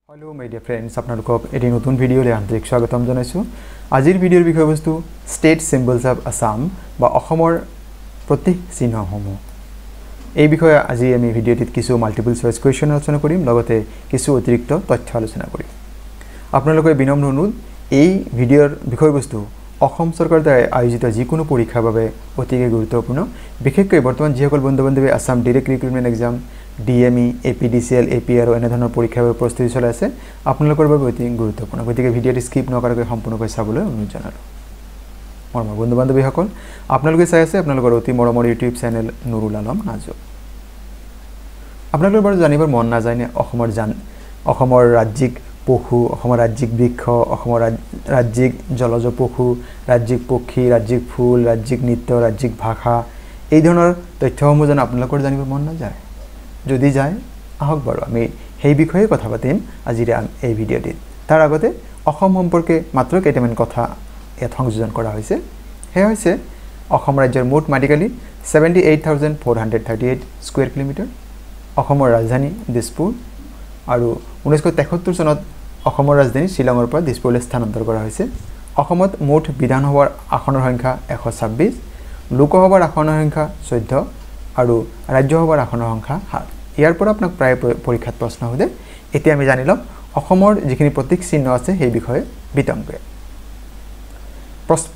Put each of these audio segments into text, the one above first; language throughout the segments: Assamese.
Hello my dear friends, আপোনালোকক এটি নতুন ভিডিওলৈ আন্তৰিক স্বাগতম জনাইছো। আজিৰ ভিডিওৰ বিষয়বস্তু স্টেট সিম্বলস অফ আসাম বা অসমৰ প্ৰতীক চিহ্নসমূহ। এই বিষয়ে আজি আমি ভিডিওটিত কিছু মাল্টিপল চয়েস কোৱেশ্চন আলোচনা কৰিম, লগতে কিছু অতিৰিক্ত তথ্য আলোচনা কৰিম। আপোনালোকে বিনম্ৰ অনুৰোধ এই ভিডিওৰ বিষয়বস্তু অসম চৰকাৰৰ দ্বাৰা আয়োজিত যিকোনো পৰীক্ষাৰ বাবে অতিকে গুৰুত্বপূৰ্ণ। বিশেষকৈ বৰ্তমান যিসকল বন্ধু-বান্ধৱী Assam direct recruitment exam DME, APDCL, APR এনে ধৰণৰ পৰীক্ষাৰ বাবে প্ৰস্তুতি চলাই আছে, আপোনালোকৰ বাবে অতি গুৰুত্বপূৰ্ণ। গতিকে ভিডিওটি স্কিপ নকৰাকৈ সম্পূৰ্ণকৈ চাবলৈ অনুৰোধ জনালোঁ। মৰমৰ বন্ধু-বান্ধৱীসকল, আপোনালোকে চাই আছে আপোনালোকৰ অতি মৰমৰ ইউটিউব চেনেল নুৰুল আলম নাজু। আপোনালোকৰ বাৰু জানিবৰ মন নাযায় নে অসমৰ ৰাজ্যিক পশু, অসমৰ ৰাজ্যিক বৃক্ষ, অসমৰ ৰাজ্যিক জলজ পশু, ৰাজ্যিক পক্ষী, ৰাজ্যিক ফুল, ৰাজ্যিক নৃত্য, ৰাজ্যিক ভাষা এই ধৰণৰ তথ্যসমূহ যেন আপোনালোকৰ জানিবৰ মন নাযায়? যদি যায় আহক বাৰু আমি সেই বিষয়ে কথা পাতিম আজিৰ এই ভিডিওটিত। তাৰ আগতে অসম সম্পৰ্কে মাত্ৰ কেইটামান কথা ইয়াত সংযোজন কৰা হৈছে। সেয়া হৈছে অসম ৰাজ্যৰ মুঠ মাটিকালি 78,438 স্কুৱেৰ কিলোমিটাৰ, অসমৰ ৰাজধানী দিছপুৰ, আৰু 1973 চনত অসমৰ ৰাজধানী শ্বিলঙৰ পৰা দিছপুৰলৈ স্থানান্তৰ কৰা হৈছে। অসমত মুঠ বিধানসভাৰ আসনৰ সংখ্যা 126, লোকসভাৰ আসনৰ সংখ্যা 14 আৰু ৰাজ্যসভাৰ আসনৰ সংখ্যা 7। ইয়াৰ পৰা আপোনাক প্ৰায় পৰীক্ষাত প্ৰশ্ন সোধে। এতিয়া আমি জানি লম অসমৰ যিখিনি প্ৰতীক চিহ্ন আছে সেই বিষয়ে বিতংকৈ।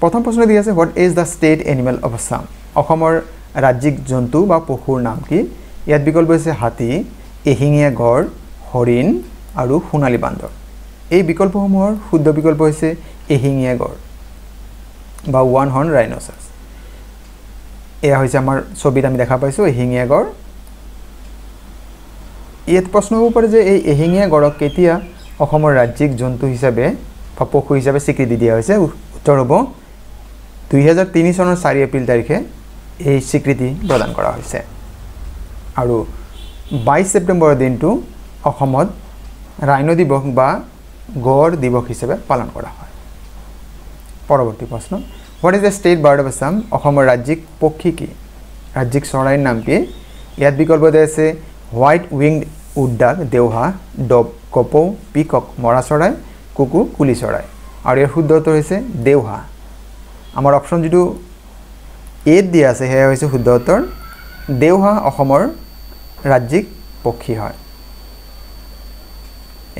প্ৰথম প্ৰশ্ন দি আছে, what is the state animal of Assam? অসমৰ ৰাজ্যিক জন্তু বা পশুৰ নাম কি? ইয়াত বিকল্প হৈছে হাতী, এশিঙীয়া গড়, হৰিণ আৰু সোণালী বান্দৰ। এই বিকল্পসমূহৰ শুদ্ধ বিকল্প হৈছে এশিঙীয়া গড় বা ওৱান হৰ্ন ৰাইন'চাৰাছ। এয়া হৈছে আমাৰ ছবিত আমি দেখা পাইছোঁ এশিঙীয়া গড়। ইয়াত প্ৰশ্ন হ'ব পাৰে যে এই এশিঙীয়া গড়ক কেতিয়া অসমৰ ৰাজ্যিক জন্তু হিচাপে বা পশু হিচাপে স্বীকৃতি দিয়া হৈছে? উত্তৰ হ'ব 2003 চনৰ 4 এপ্ৰিল তাৰিখে এই স্বীকৃতি প্ৰদান কৰা হৈছে, আৰু 22 ছেপ্টেম্বৰৰ দিনটো অসমত ৰাইন' দিৱস বা গড় দিৱস হিচাপে পালন কৰা হয়। পৰৱৰ্তী প্ৰশ্ন, what is the state bird of Assam? অসমৰ ৰাজ্যিক পক্ষী কি? ৰাজ্যিক চৰাইৰ নাম কি? ইয়াত বিকল্প দিয়া আছে হোৱাইট উইংড উডডাক, দেওহা, ডব, কপৌ, পিকক, মৰা চৰাই, কুকু, কুলি চৰাই, আৰু ইয়াৰ শুদ্ধ উত্তৰ হৈছে দেওহা। আমাৰ অপশ্যন যিটো এত দিয়া আছে সেয়া হৈছে শুদ্ধ উত্তৰ। দেওহা অসমৰ ৰাজ্যিক পক্ষী হয়।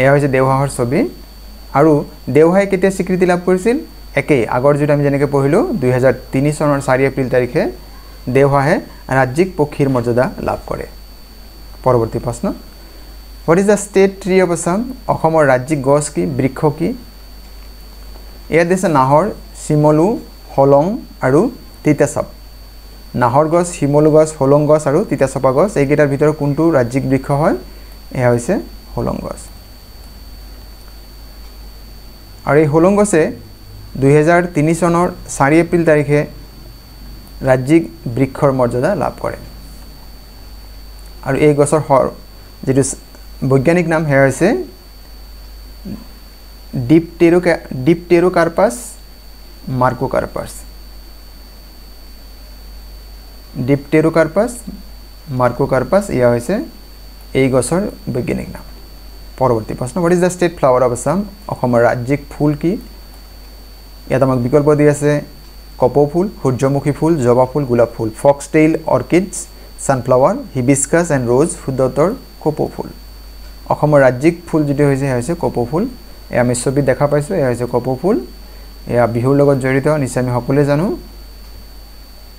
এয়া হৈছে দেওহাঁহৰ ছবি, আৰু দেওহাই কেতিয়া স্বীকৃতি লাভ কৰিছিল? একেই আগৰ যিটো আমি যেনেকৈ পঢ়িলোঁ 2003 চনৰ 4 এপ্ৰিল তাৰিখে দেওহাঁহে ৰাজ্যিক পক্ষীৰ মৰ্যাদা লাভ কৰে। পৰৱৰ্তী প্ৰশ্ন, what is the state tree of Assam? অসমৰ ৰাজ্যিক গছ কি, বৃক্ষ কি? ইয়াত দিছে নাহৰ, শিমলু, হলং আৰু তিতাচাপ। নাহৰ গছ, শিমলু গছ, হলং গছ আৰু তিতাচাপা গছ এইকেইটাৰ ভিতৰত কোনটো ৰাজ্যিক বৃক্ষ হয়? এয়া হৈছে হলং গছ। আৰু এই হলং গছে 2003 চনৰ 4 এপ্ৰিল তাৰিখে ৰাজ্যিক বৃক্ষৰ মৰ্যাদা লাভ কৰে, আৰু এই গছৰ যিটো বৈজ্ঞানিক নাম সেয়া হৈছে ডিপটেৰোকাৰ্পাছ মাৰ্কোকাৰ্পাছ। ডিপটেৰোকাৰ্পাছ মাৰ্কোকাৰ্পাছ এয়া হৈছে এই গছৰ বৈজ্ঞানিক নাম। পৰৱৰ্তী প্ৰশ্ন, what is the state flower of Assam? অসমৰ ৰাজ্যিক ফুল কি? ইয়াত আমাক বিকল্প দি আছে কপৌ ফুল, সূৰ্যমুখী ফুল, জবা ফুল, গোলাপ ফুল, foxtail orchids, sunflower, hibiscus and rose. শুদ্ধ উত্তৰ কপৌ ফুল। অসমৰ ৰাজ্যিক ফুল যিটো হৈছে সেয়া হৈছে কপৌ ফুল। এয়া আমি ছবিত দেখা পাইছোঁ, এয়া হৈছে কপৌ ফুল। এয়া বিহুৰ লগত জড়িত, নিশ্চয় আমি সকলোৱে জানো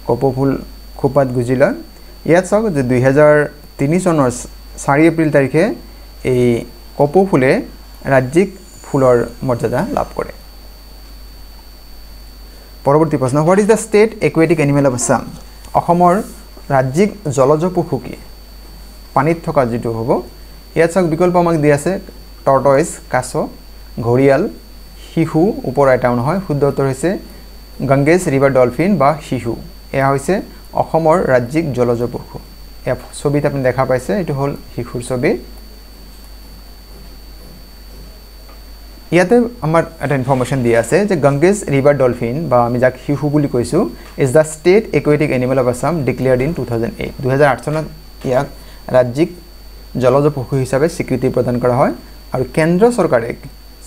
কপৌ ফুল খোপাত গুজি লয়। ইয়াত চাওক যে 2003 চনৰ 4 এপ্ৰিল তাৰিখে এই কপৌ ফুলে ৰাজ্যিক ফুলৰ মৰ্যাদা লাভ কৰে। পৰৱৰ্তী প্ৰশ্ন, what is the state aquatic animal of Assam? অসমৰ ৰাজ্যিক জলজ পশু কি? পানীত থকা যিটো হ'ব। ইয়াত চাওক বিকল্প আমাক দি আছে টৰ্টইজ, কাছ, ঘৰিয়াল, শিশু, ওপৰ এটাও নহয়। শুদ্ধ উত্তৰ হৈছে গংগেজ ৰিভাৰ ডলফিন বা শিশু। এয়া হৈছে অসমৰ ৰাজ্যিক জলজ পশু। এয়া ছবিত আপুনি দেখা পাইছে, এইটো হ'ল শিশুৰ ছবি। ইয়াতে আমাৰ এটা ইনফৰ্মেশ্যন দিয়া আছে যে গংগেজ ৰিভাৰ ডলফিন বা আমি যাক শিশু বুলি কৈছোঁ is the state aquatic animal of Assam declared in 2008 চনত ইয়াক ৰাজ্যিক জলজ পশু হিচাপে স্বীকৃতি প্ৰদান কৰা হয়, আৰু কেন্দ্ৰ চৰকাৰে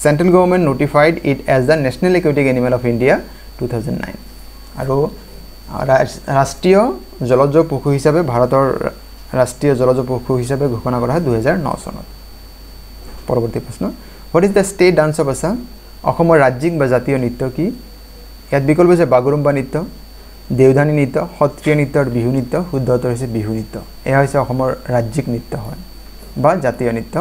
central government notified it as the national aquatic animal of India 2009 আৰু ৰাষ্ট্ৰীয় জলজ পশু হিচাপে ভাৰতৰ ৰাষ্ট্ৰীয় জলজ পশু হিচাপে ঘোষণা কৰা হয় 2009 চনত পৰৱৰ্তী প্ৰশ্ন what is the state dance of Assam অসমৰ ৰাজ্যিক বা জাতীয় নৃত্য কি ইয়াত বিকল্প আছে বাগৰুম্বা নৃত্য দেওধানী নৃত্য সত্ৰীয় নৃত্য আৰু বিহু নৃত্য শুদ্ধ উত্তৰ হৈছে বিহু নৃত্য এয়া হৈছে অসমৰ ৰাজ্যিক নৃত্য হয় বা জাতীয় নৃত্য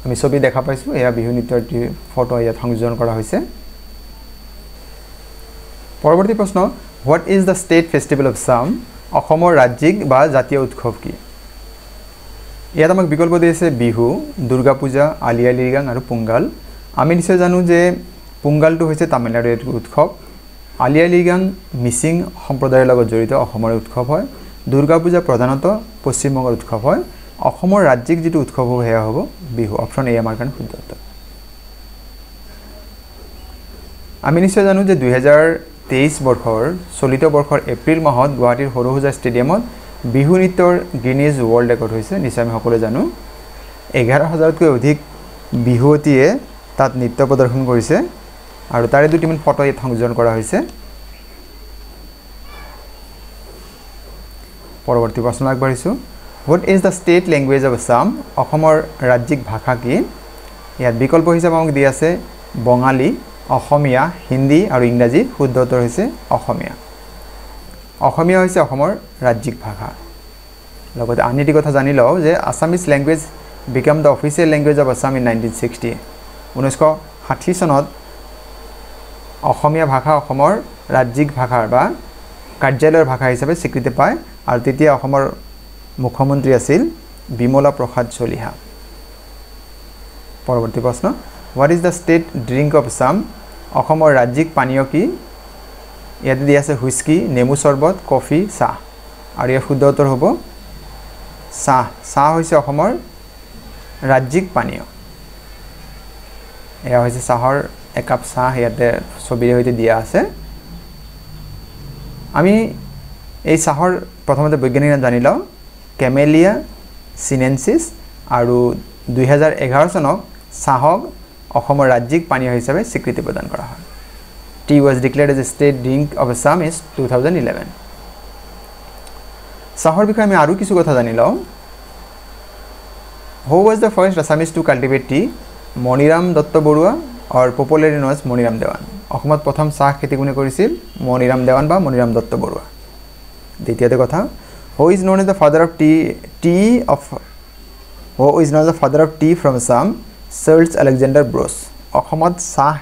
আমি ছবি দেখা পাইছো এয়া বিহু নৃত্যৰ ফটো ইয়াত সংযোজন কৰা হৈছে পৰৱৰ্তী প্ৰশ্ন what is the state festival of Assam অসমৰ ৰাজ্যিক বা জাতীয় উৎসৱ কি ইয়াত আমাক বিকল্প দিছে বিহু দুৰ্গা পূজা আলি আই লৃগাং আৰু পোংগাল আমি নিশ্চয় জানো যে পোংগালটো হৈছে তামিলনাডুৰ উৎসৱ আলি আই লৃগাং মিচিং সম্প্ৰদায়ৰ লগত জড়িত অসমৰ উৎসৱ হয় দুৰ্গা পূজা প্ৰধানতঃ পশ্চিমবংগৰ উৎসৱ হয় অসমৰ ৰাজ্যিক যেটো উৎসৱ হ'ব হেয়া হ'ব বিহু অপচন এ আমাৰ কাৰণে শুদ্ধ উত্তৰ আমি নিশ্চয় জানো যে 2023 বৰ্ষৰ চলিত বৰ্ষৰ এপ্ৰিল মাহত গুৱাহাটীৰ হৰহুজা ষ্টেডিয়ামত বিহু নৃত্যৰ গিনিজ ৱৰ্ল্ড ৰেকৰ্ড হৈছে নিশ্চয় আমি সকলোৱে জানো 11000তকৈ অধিক বিহুৱতীয়ে তাত নৃত্য প্ৰদৰ্শন কৰিছে আৰু তাৰে দুটিমান ফটো ইয়াত সংযোজন কৰা হৈছে পৰৱৰ্তী প্ৰশ্ন আগবাঢ়িছো what is the state language of Assam অসমৰ ৰাজ্যিক ভাষা কি ইয়াত বিকল্প হিচাপে আমাক দি আছে বঙালী অসমীয়া হিন্দী আৰু ইংৰাজী শুদ্ধ উত্তৰ হৈছে অসমীয়া অসমীয়া হৈছে অসমৰ ৰাজ্যিক ভাষা লগতে আনিটি কথা জানি লও যে Assamese language became the official language of Assam in 1960 1960 চনত অসমীয়া ভাষা অসমৰ ৰাজ্যিক ভাষা বা কাৰ্যালয়ৰ ভাষা হিচাপে স্বীকৃতি পায় আৰু তেতিয়া অসমৰ মুখ্যমন্ত্ৰী আছিল বিমলা প্ৰসাদ চলিহা পৰৱৰ্তী প্ৰশ্ন what is the state drink of Assam অসমৰ ৰাজ্যিক পানীয় কি ইয়াতে দিয়া আছে হুইস্কি নেমু চৰবত কফি চাহ আৰু ইয়াৰ শুদ্ধ উত্তৰ হ'ব চাহ চাহ হৈছে অসমৰ ৰাজ্যিক পানীয় এয়া হৈছে চাহৰ একাপ চাহ ইয়াতে ছবিৰে সৈতে দিয়া আছে আমি এই চাহৰ প্ৰথমতে বৈজ্ঞানিক নাম জানি লওঁ কেমেলিয়া সিনেনসিস আৰু 2011 চনত চাহক অসমৰ ৰাজ্যিক পানীয় হিচাপে স্বীকৃতি প্ৰদান কৰা হয় Tea was declared as a state drink of Assam in 2011 চাহৰ বিষয়ে আমি আৰু কিছু কথা জানি লওঁ Who was the first Assamese to cultivate tea Maniram Dutta Barua or popularly known as Maniram Dewan অসমত প্ৰথম চাহ খেতি কোনে কৰিছিল মণিৰাম দেৱান বা মণিৰাম দত্ত বৰুৱা দ্বিতীয়তে কথা Who is known as the father of tea from Assam Charles Alexander Bros অসমত চাহ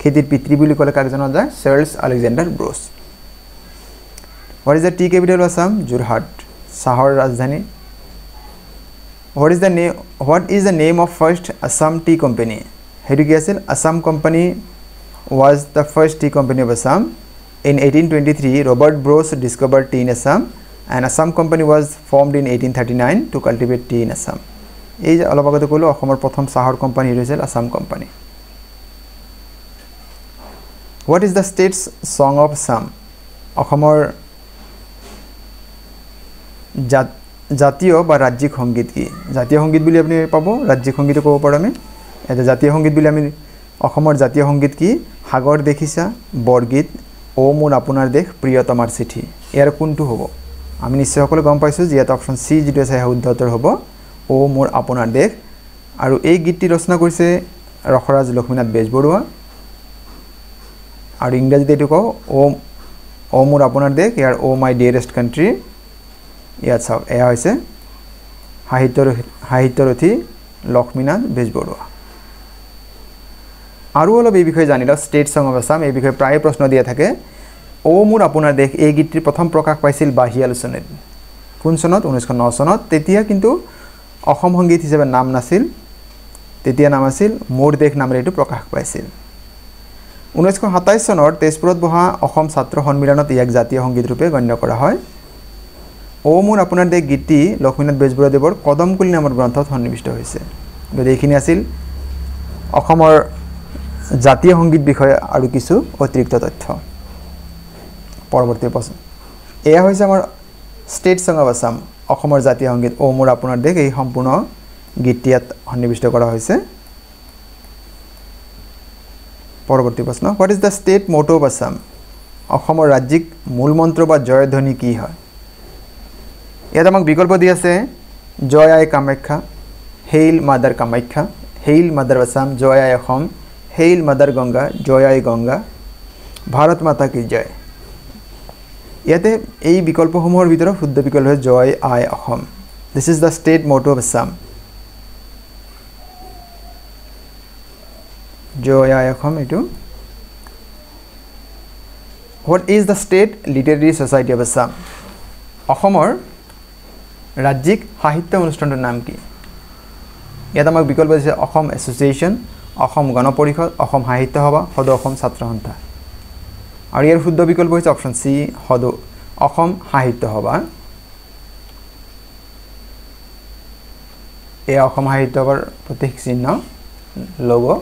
খেতিৰ পিতৃ বুলি ক'লে কাক জনা যায় Charles Alexander Bruce What is the tea capital of Assam Jorhat চাহৰ ৰাজধানী What is the name of first Assam tea company হেতু কি আছিল Assam company was the first tea company of Assam in 1823 Robert Bruce discovered tea in Assam and Assam company was formed in 1839 to cultivate tea in Assam এই অলপ আগতে ক'লো অসমৰ প্ৰথম চাহৰ কোম্পানী হৈছিল Assam company What is the state's song of Assam অসমৰ জাতীয় বা ৰাজ্যিক সংগীত কি জাতীয় সংগীত বুলি আপুনি পাব ৰাজ্যিক সংগীত ক'ব পাৰো আমি এটা জাতীয় সংগীত বুলি আমি অসমৰ জাতীয় সংগীত কি সাগৰ দেখিছা বৰগীত ও মোৰ আপোনাৰ দেশ প্ৰিয়তমাৰ চিঠি ইয়াৰ কোনটো হ'ব আমি নিশ্চয় সকলো গম পাইছো যে এটা অপচন সি যেটো আছে শুদ্ধ উত্তৰ হ'ব ও মোৰ আপোনাৰ দেশ আৰু এই গীতটি ৰচনা কৰিছে ৰখৰাজ লক্ষ্মীনাথ বেজবৰুৱা আৰু ইংৰাজীতে এটো কও ও মোৰ আপোনাৰ দেশ ইয়াৰ ও মাই ডিয়াৰেষ্ট কান্ট্ৰি ইয়াত চাওক এয়া হৈছে সাহিত্যৰথী লক্ষ্মীনাথ বেজবৰুৱা আৰু অলপ এই বিষয়ে জানিলা ষ্টেট সং অফ আসাম এই বিষয়ে প্ৰায় প্ৰশ্ন দিয়া থাকে ও মোৰ আপোনাৰ দেশ এই গীতটিৰ প্ৰথম প্ৰকাশ পাইছিল বাহিয়াল চনত কোন চনত 1909 চনত তেতিয়া কিন্তু অসম সংগীত হিচাপে নাম নাছিল তেতিয়া নাম আছিল মোৰ দেশ নামেৰে এটো প্ৰকাশ পাইছিল 1927 চনৰ তেজপুৰত বহা অসম ছাত্ৰ সন্মিলনত ইয়াক জাতীয় সংগীত ৰূপে গণ্য কৰা হয় ও মোৰ আপোনাৰ দেশ গীতটি লক্ষ্মীনাথ বেজবৰুৱা দেৱৰ কদমকুলি নামৰ গ্ৰন্থত সন্নিবিষ্ট হৈছে গতিকে এইখিনি আছিল অসমৰ জাতীয় সংগীত বিষয়ে আৰু কিছু অতিৰিক্ত তথ্য পৰৱৰ্তী প্ৰশ্ন এয়া হৈছে আমাৰ ষ্টেট সং অফ আসাম অসমৰ জাতীয় সংগীত ও মোৰ আপোনাৰ দেশ এই সম্পূৰ্ণ গীতটি ইয়াত সন্নিবিষ্ট কৰা হৈছে পৰৱৰ্তী প্ৰশ্ন what is the state motto of Assam অসমৰ ৰাজ্যিক মূল মন্ত্ৰ বা জয়ধ্বনি কি হয় ইয়াত আমাক বিকল্প দি আছে জয় আই Kamakhya hail mother Kamakhya hail mother Assam জয় আই অসম হেইল মাদাৰ গংগা জয় আই গংগা ভাৰত মাতা কি জয় ইয়াতে এই বিকল্পসমূহৰ ভিতৰত শুদ্ধ বিকল্প হৈছে জয় আই Asom this is the state motto of Assam জয় আই অসম এটো what is the state literary society of Assam অসমৰ ৰাজ্যিক সাহিত্য অনুষ্ঠানটোৰ নাম কি ইয়াত আমাক বিকল্প দিছে অসম এছ'চিয়েশ্যন অসম গণ পৰিষদ অসম সাহিত্য সভা সদৌ অসম ছাত্ৰ সন্থা আৰু ইয়াৰ শুদ্ধ বিকল্প হৈছে অপশ্যন সি সদৌ অসম সাহিত্য সভা এই অসম সাহিত্য সভাৰ প্ৰতীক চিহ্ন লোগো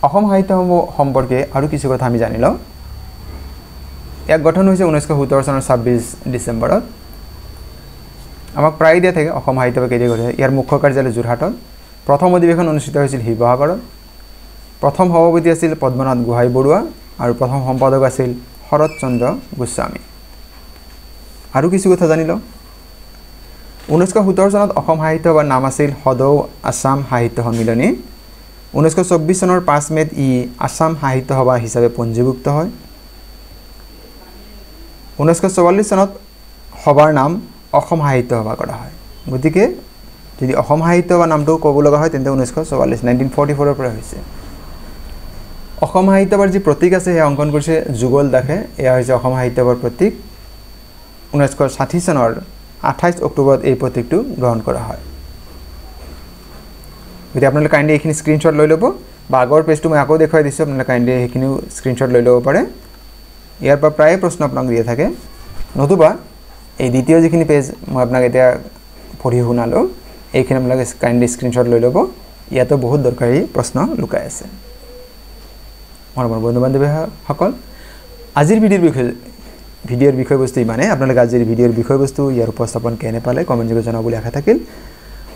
অসম সাহিত্য সভা সম্পৰ্কে আৰু কিছু কথা আমি জানি লওঁ ইয়াক গঠন হৈছে 1970 চনৰ 26 ডিচেম্বৰত আমাক প্ৰায় দিয়া থাকে অসম সাহিত্য সভা কেতিয়া গঠিত ইয়াৰ মুখ্য কাৰ্যালয় যোৰহাটত প্ৰথম অধিৱেশন অনুষ্ঠিত হৈছিল শিৱসাগৰত প্ৰথম সভাপতি আছিল পদ্মনাথ গোহাঁই বৰুৱা আৰু প্ৰথম সম্পাদক আছিল শৰৎ চন্দ্ৰ গোস্বামী আৰু কিছু কথা জানি লওঁ 1970 চনত অসম সাহিত্য সভাৰ নাম আছিল সদৌ আসাম সাহিত্য সন্মিলনী 1924 চনৰ 5 মেত ই আসাম সাহিত্য সভা হিচাপে পঞ্জীভুক্ত হয় 1944 চনত সভাৰ নাম অসম সাহিত্য সভা কৰা হয় গতিকে যদি অসম সাহিত্য সভা নামটো ক'ব লগা হয় তেন্তে 1944 পৰা হৈছে অসম সাহিত্য সভাৰ যি প্ৰতীক আছে সেই অংকন কৰিছে যুগল দাসে এয়া হৈছে অসম সাহিত্য সভাৰ প্ৰতীক 1960 চনৰ 28 অক্টোবৰত এই প্ৰতীকটো গ্ৰহণ কৰা হয় যদি আপোনালোকে কাইণ্ডলি এইখিনি স্ক্ৰীনশ্বট লৈ ল'ব বা আগৰ পেজটো মই আকৌ দেখুৱাই দিছোঁ আপোনালোকে কাইণ্ডলি এইখিনিও স্ক্ৰীনশ্বট লৈ ল'ব পাৰে ইয়াৰ পৰা প্ৰায় প্ৰশ্ন আপোনাক দিয়ে থাকে নতুবা এই দ্বিতীয় যিখিনি পেজ মই আপোনাক এতিয়া পঢ়ি শুনালোঁ এইখিনি আপোনালোকে কাইণ্ডলি স্ক্ৰীনশ্বট লৈ ল'ব ইয়াতো বহুত দৰকাৰী প্ৰশ্ন লুকাই আছে মোৰ বন্ধু বান্ধৱীসকল আজিৰ ভিডিঅ'ৰ বিষয়বস্তু ইমানে আপোনালোকে আজিৰ ভিডিঅ'ৰ বিষয়বস্তু ইয়াৰ উপস্থাপন কেনে পালে কমেণ্ট যোগে জনাব বুলি আশা থাকিল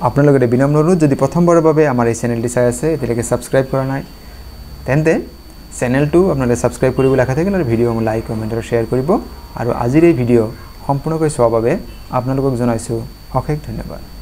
আপোনালোকে বিনম্ৰ অনুৰোধ যদি প্ৰথমবাৰৰ বাবে আমাৰ এই চেনেলটি চাই আছে এতিয়ালৈকে ছাবস্ক্ৰাইব কৰা নাই তেন্তে চেনেলটো আপোনালোকে ছাবস্ক্ৰাইব কৰিবলৈ আশা থাকিল আৰু ভিডিঅ'সমূহ লাইক কমেণ্ট আৰু শ্বেয়াৰ কৰিব আৰু আজিৰ এই ভিডিঅ' সম্পূৰ্ণকৈ চোৱাৰ বাবে আপোনালোকক জনাইছোঁ অশেষ ধন্যবাদ